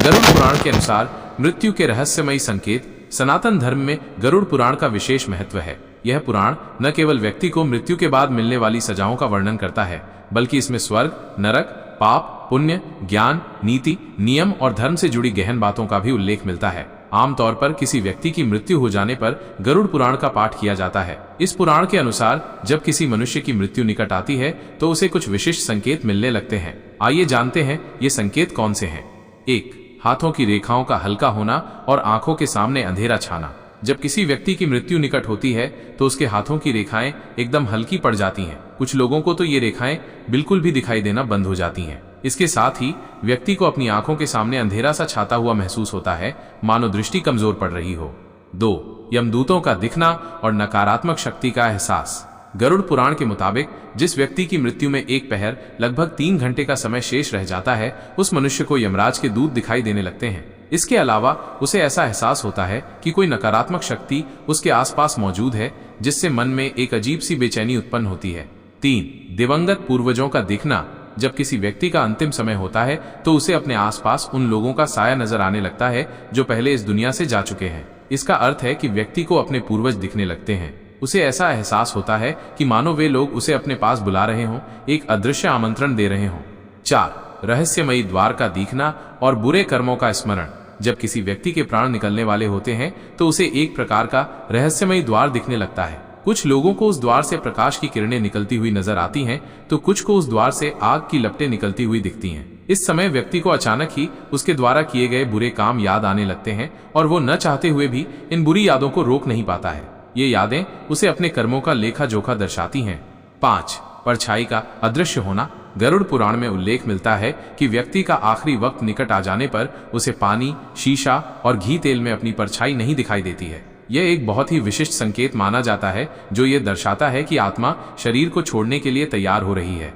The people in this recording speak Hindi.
गरुड़ पुराण के अनुसार मृत्यु के रहस्यमयी संकेत। सनातन धर्म में गरुड़ पुराण का विशेष महत्व है। यह पुराण न केवल व्यक्ति को मृत्यु के बाद मिलने वाली सजाओं का वर्णन करता है, बल्कि इसमें स्वर्ग, नरक, पाप, पुण्य, ज्ञान, नीति, नियम और धर्म से जुड़ी गहन बातों का भी उल्लेख मिलता है। आमतौर पर किसी व्यक्ति की मृत्यु हो जाने पर गरुड़ पुराण का पाठ किया जाता है। इस पुराण के अनुसार जब किसी मनुष्य की मृत्यु निकट आती है तो उसे कुछ विशिष्ट संकेत मिलने लगते हैं। आइए जानते हैं ये संकेत कौन से हैं। 1. हाथों की रेखाओं का हल्का होना और आंखों के सामने अंधेरा छाना। जब किसी व्यक्ति की मृत्यु निकट होती है तो उसके हाथों की रेखाएं एकदम हल्की पड़ जाती हैं। कुछ लोगों को तो ये रेखाएं बिल्कुल भी दिखाई देना बंद हो जाती हैं। इसके साथ ही व्यक्ति को अपनी आंखों के सामने अंधेरा सा छाता हुआ महसूस होता है, मानो दृष्टि कमजोर पड़ रही हो। 2. यमदूतों का दिखना और नकारात्मक शक्ति का एहसास। गरुड़ पुराण के मुताबिक जिस व्यक्ति की मृत्यु में एक पहर लगभग 3 घंटे का समय शेष रह जाता है, उस मनुष्य को यमराज के दूत दिखाई देने लगते हैं। इसके अलावा उसे ऐसा एहसास होता है कि कोई नकारात्मक शक्ति उसके आसपास मौजूद है, जिससे मन में एक अजीब सी बेचैनी उत्पन्न होती है। 3. दिवंगत पूर्वजों का दिखना। जब किसी व्यक्ति का अंतिम समय होता है तो उसे अपने आसपास उन लोगों का साया नजर आने लगता है जो पहले इस दुनिया से जा चुके हैं। इसका अर्थ है कि व्यक्ति को अपने पूर्वज दिखने लगते हैं। उसे ऐसा एहसास होता है कि मानो वे लोग उसे अपने पास बुला रहे हों, एक अदृश्य आमंत्रण दे रहे हों। 4. रहस्यमयी द्वार का दिखना और बुरे कर्मों का स्मरण। जब किसी व्यक्ति के प्राण निकलने वाले होते हैं तो उसे एक प्रकार का रहस्यमयी द्वार दिखने लगता है। कुछ लोगों को उस द्वार से प्रकाश की किरणें निकलती हुई नजर आती हैं, तो कुछ को उस द्वार से आग की लपटें निकलती हुई दिखती हैं। इस समय व्यक्ति को अचानक ही उसके द्वारा किए गए बुरे काम याद आने लगते हैं और वो न चाहते हुए भी इन बुरी यादों को रोक नहीं पाता है। ये यादें उसे अपने कर्मों का लेखा जोखा दर्शाती हैं। 5. परछाई का अदृश्य होना। गरुड़ पुराण में उल्लेख मिलता है कि व्यक्ति का आखिरी वक्त निकट आ जाने पर उसे पानी, शीशा और घी तेल में अपनी परछाई नहीं दिखाई देती है। यह एक बहुत ही विशिष्ट संकेत माना जाता है, जो ये दर्शाता है कि आत्मा शरीर को छोड़ने के लिए तैयार हो रही है।